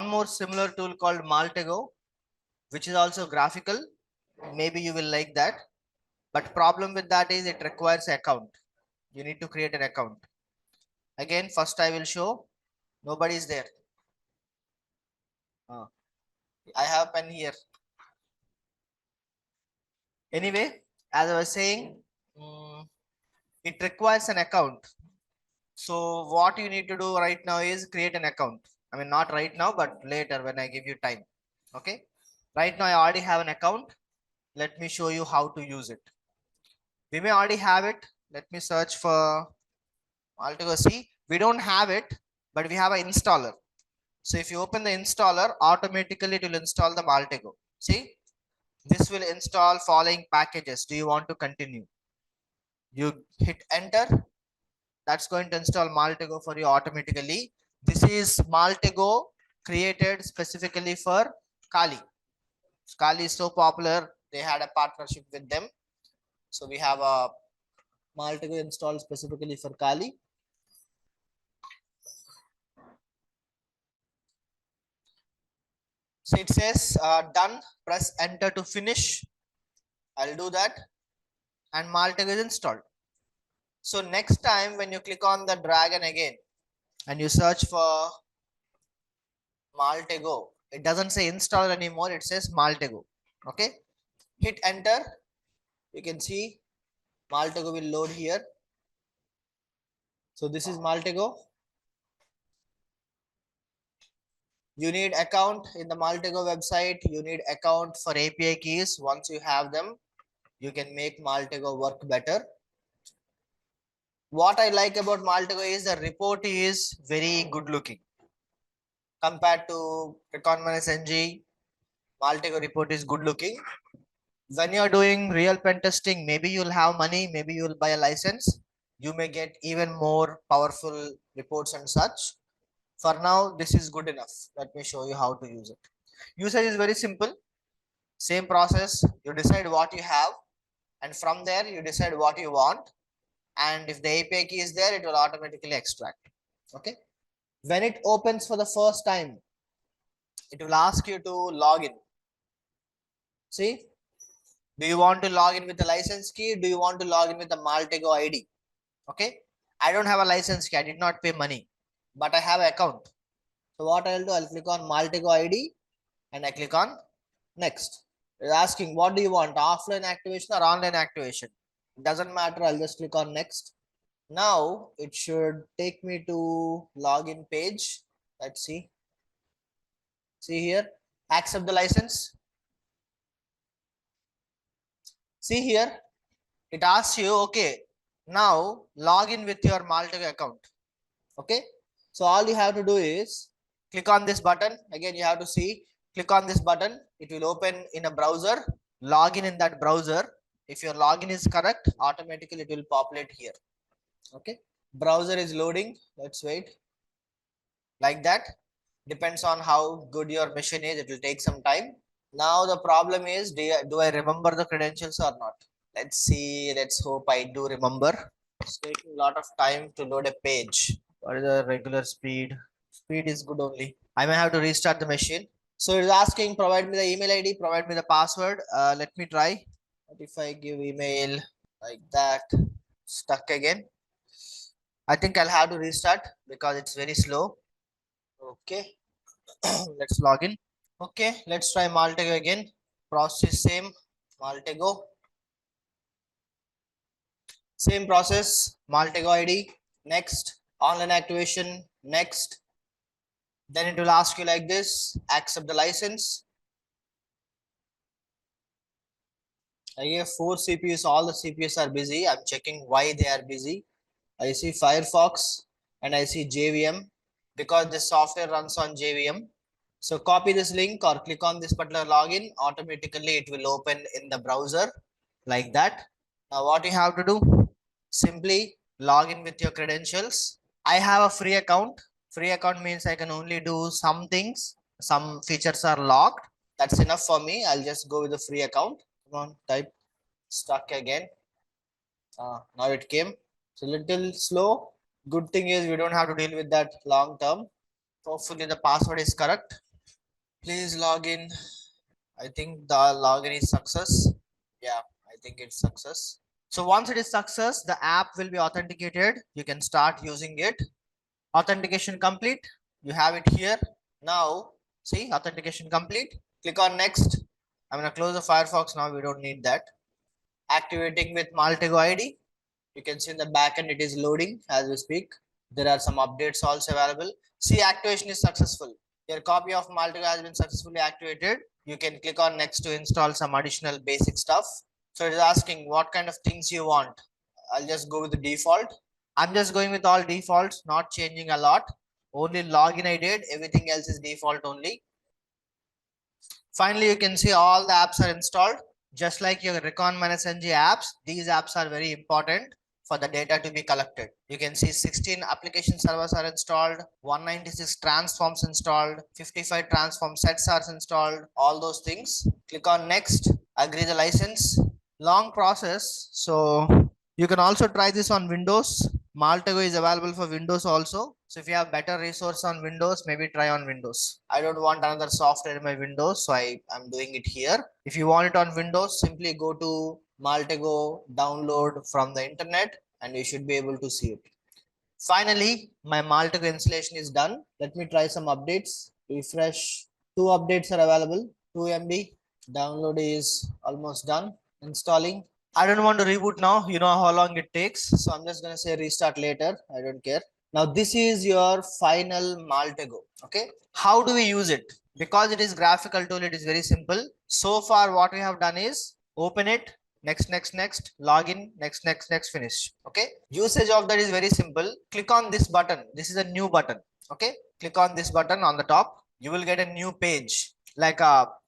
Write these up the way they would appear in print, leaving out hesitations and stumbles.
more similar tool called Maltego, which is also graphical. Maybe you will like that. But problem with that is it requires account. You need to create an account. Again, first I will show. Nobody is there. I have pen here. Anyway, as I was saying, it requires an account. So what you need to do right now is create an account. I mean, not right now, but later when I give you time. Okay. Right now I already have an account. Let me show you how to use it. We may already have it. Let me search for Maltego. See, we don't have it, but we have an installer. So if you open the installer, automatically it will install the Maltego. See, this will install following packages. Do you want to continue? You hit enter. That's going to install Maltego for you automatically. This is Maltego created specifically for Kali. Kali is so popular. They had a partnership with them. So we have a Maltego installed specifically for Kali. So it says done. Press enter to finish. I'll do that. And Maltego is installed. So next time when you click on the dragon again and you search for Maltego, it doesn't say install anymore. It says Maltego. Okay. Hit enter. You can see Maltego will load here. So this is Maltego. You need account in the Maltego website. You need account for API keys. Once you have them, you can make Maltego work better. What I like about Maltego is the report is very good looking. Compared to Recon-NG, Maltego report is good looking. When you're doing real pen testing, maybe you'll have money, maybe you'll buy a license. You may get even more powerful reports and such. For now, this is good enough. Let me show you how to use it. Usage is very simple. Same process. You decide what you have, and from there you decide what you want. And if the API key is there, it will automatically extract. Okay. When it opens for the first time, it will ask you to log in. See, do you want to log in with the license key? Do you want to log in with the Maltego ID? Okay. I don't have a license key. I did not pay money, but I have an account. So what I'll do, I'll click on Maltego ID and I click on next. It's asking, what do you want? Offline activation or online activation? It doesn't matter. I'll just click on next. Now it should take me to login page. Let's see. See here, accept the license. See here, it asks you, okay, now log in with your Maltego account. Okay. So all you have to do is click on this button. Again, you have to see, click on this button. It will open in a browser. Log in that browser. If your login is correct, automatically it will populate here. Okay. Browser is loading. Let's wait. Like that. Depends on how good your machine is. It will take some time. Now the problem is, do I remember the credentials or not? Let's see. Let's hope I do remember. It's taking a lot of time to load a page. What is the regular speed? Speed is good only. I may have to restart the machine. So it's asking, provide me the email ID, provide me the password. Let me try. What if I give email like that? Stuck again. I think I'll have to restart because it's very slow. Okay. Let's log in. Okay, let's try Maltego again. Process same. Maltego. Same process. Maltego ID. Next. Online activation. Next. Then it will ask you like this. Accept the license. I have 4 CPUs. All the CPUs are busy. I'm checking why they are busy. I see Firefox and I see JVM because the software runs on JVM. So copy this link or click on this particular login. Automatically it will open in the browser like that. Now what you have to do? Simply log in with your credentials. I have a free account. Free account means I can only do some things. Some features are locked. That's enough for me. I'll just go with the free account. Come on, type. Stuck again. Now it came. So little slow. Good thing is we don't have to deal with that long term. Hopefully the password is correct. Please log in. I think the login is success. Yeah, I think it's success. So once it is success, the app will be authenticated. You can start using it. Authentication complete. You have it here. Now, see, authentication complete. Click on next. I'm gonna close the Firefox now. We don't need that. Activating with Maltego ID. You can see in the backend it is loading as we speak. There are some updates also available. See, activation is successful. Your copy of Maltego has been successfully activated. You can click on next to install some additional basic stuff. So it is asking what kind of things you want. I'll just go with the default. I'm just going with all defaults, not changing a lot. Only login I did, everything else is default only. Finally, you can see all the apps are installed. Just like your Recon Minus NG apps, these apps are very important for the data to be collected. You can see 16 application servers are installed, 196 transforms installed, 55 transform sets are installed, all those things. Click on next, agree the license. Long process. So you can also try this on Windows. Maltego is available for Windows also. So if you have better resource on Windows, maybe try on Windows. I don't want another software in my Windows, so I'm doing it here. If you want it on Windows, simply go to Maltego, download from the internet, and you should be able to see it. Finally, my Maltego installation is done. Let me try some updates. Refresh. Two updates are available. 2 MB. Download is almost done. Installing. I don't want to reboot now. You know how long it takes. So I'm just going to say restart later. I don't care. Now this is your final Maltego. Okay. How do we use it? Because it is graphical tool, it is very simple. So far what we have done is open it, next, login, next, finish. Okay. Usage of that is very simple. Click on this button. This is a new button. Okay. Click on this button on the top. You will get a new page like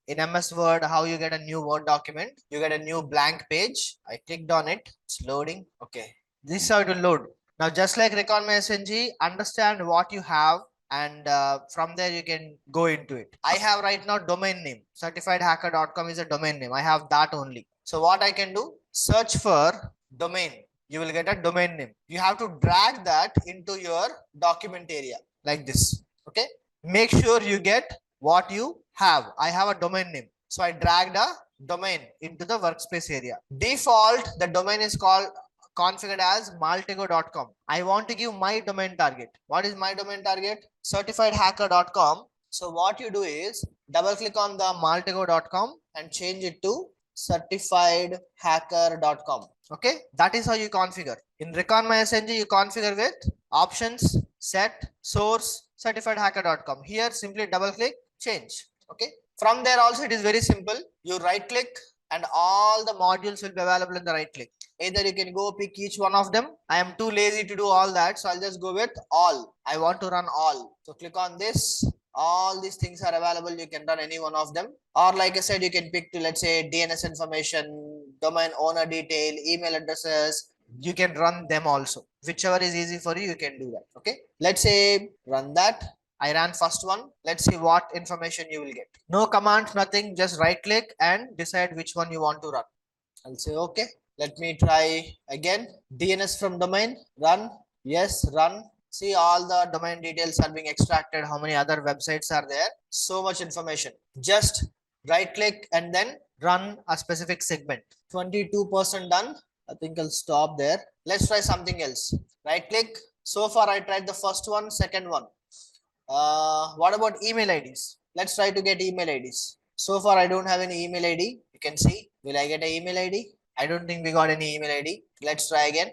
in MS Word, how you get a new Word document. You get a new blank page. I clicked on it. It's loading. Okay. This is how it will load. Now, just like Recon SNG, understand what you have, and from there you can go into it. I have right now domain name. Certifiedhacker.com is a domain name. I have that only. So what I can do, search for domain. You will get a domain name. You have to drag that into your document area like this. Okay. Make sure you get what you have. I have a domain name. So I dragged a domain into the workspace area. Default, the domain is called configured as maltego.com. I want to give my domain target. What is my domain target? Certifiedhacker.com. So what you do is double click on the maltego.com and change it to certifiedhacker.com. Okay, that is how you configure. In Recon My SNG, you configure with options, set, source, certifiedhacker.com. Here, simply double click, change. Okay, from there also it is very simple. You right click and all the modules will be available in the right click. Either you can go pick each one of them. I am too lazy to do all that, so I'll just go with all. I want to run all. So click on this. All these things are available. You can run any one of them. Or like I said, you can pick to, let's say, DNS information, domain owner detail, email addresses. You can run them also. Whichever is easy for you, you can do that. Okay. Let's say run that. I ran first one. Let's see what information you will get. No commands, nothing. Just right click and decide which one you want to run. I'll say okay. Let me try again. DNS from domain, run. Yes, run. See, all the domain details are being extracted. How many other websites are there? So much information. Just right click and then run a specific segment. 22% done. I think I'll stop there. Let's try something else. Right click. So far I tried the first one, second one. What about email IDs? Let's try to get email IDs. So far I don't have any email ID. You can see. Will I get an email ID? I don't think we got any email ID. Let's try again.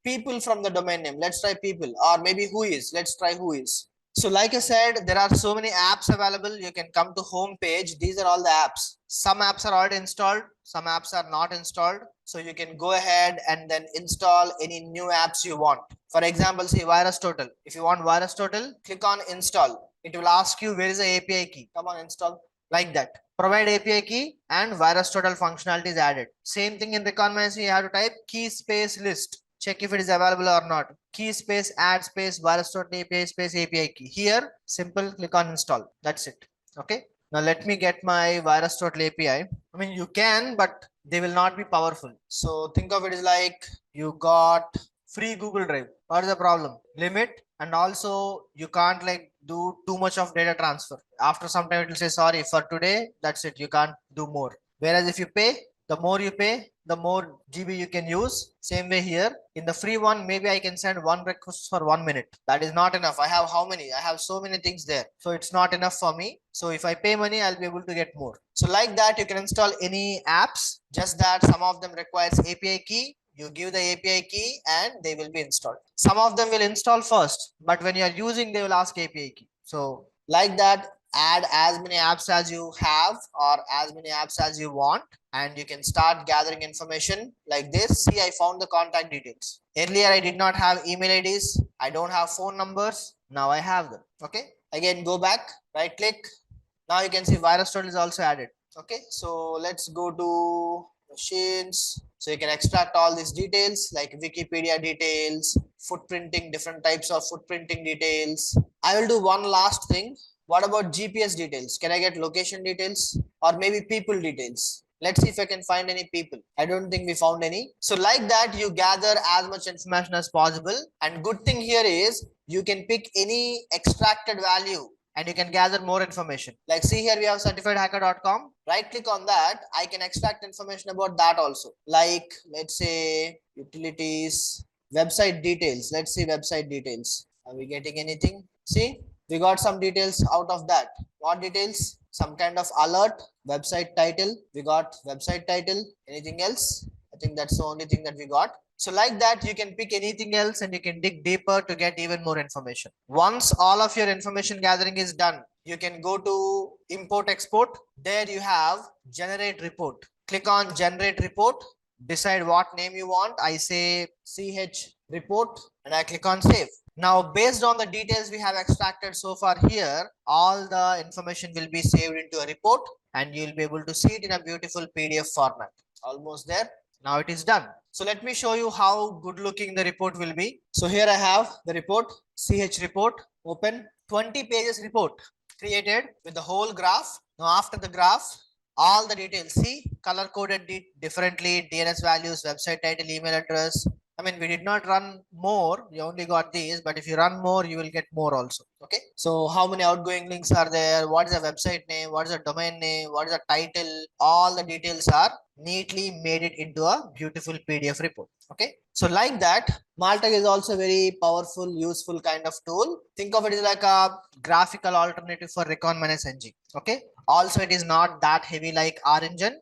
People from the domain name. Let's try people, or maybe who is. Let's try who is. So like I said, there are so many apps available. You can come to home page. These are all the apps. Some apps are already installed. Some apps are not installed. So you can go ahead and then install any new apps you want. For example, say VirusTotal. If you want VirusTotal, click on install. It will ask you where is the API key. Come on, install like that. Provide API key and VirusTotal functionality is added. Same thing in requirements. You have to type key space list. Check if it is available or not. Key space add space VirusTotal API space API key. Here, simple. Click on install. That's it. Okay. Now let me get my VirusTotal API. I mean, you can, but they will not be powerful. So think of it as like you got free Google Drive. What is the problem? Limit, and also you can't like do too much of data transfer. After some time, it will say, sorry, for today, that's it. You can't do more. Whereas if you pay, the more you pay, the more GB you can use. Same way here. In the free one, maybe I can send one request for 1 minute. That is not enough. I have how many? I have so many things there. So it's not enough for me. So if I pay money, I'll be able to get more. So like that, you can install any apps. Just that some of them requires API key. You give the API key and they will be installed. Some of them will install first, but when you are using, they will ask API key. So like that, add as many apps as you have or as many apps as you want, and you can start gathering information like this. See, I found the contact details. Earlier, I did not have email IDs. I don't have phone numbers. Now I have them. Okay. Again, go back, right click. Now you can see virus total is also added. Okay. So let's go to machines. So you can extract all these details like Wikipedia details, footprinting, different types of footprinting details. I will do one last thing. What about GPS details? Can I get location details or maybe people details? Let's see if I can find any people. I don't think we found any. So like that, you gather as much information as possible. And good thing here is you can pick any extracted value and you can gather more information. Like see here we have certifiedhacker.com. Right click on that. I can extract information about that also. Like let's say utilities, website details. Let's see website details. Are we getting anything? See, we got some details out of that. What details? Some kind of alert, website title. We got website title. Anything else? I think that's the only thing that we got. So like that, you can pick anything else and you can dig deeper to get even more information. Once all of your information gathering is done, you can go to import export. There you have generate report. Click on generate report. Decide what name you want. I say CH report and I click on save. Now, based on the details we have extracted so far here, all the information will be saved into a report and you'll be able to see it in a beautiful PDF format. Almost there. Now it is done. So let me show you how good looking the report will be. So here I have the report, CH report, open 20 pages report created with the whole graph. Now after the graph, all the details, see color coded differently, DNS values, website title, email address. I mean, we did not run more. We only got these, but if you run more, you will get more also. Okay. So how many outgoing links are there? What is the website name? What is the domain name? What is the title? All the details are neatly made it into a beautiful PDF report. Okay. So like that, Maltego is also very powerful, useful kind of tool. Think of it as like a graphical alternative for Recon Minus NG. Okay. Also, it is not that heavy like R engine.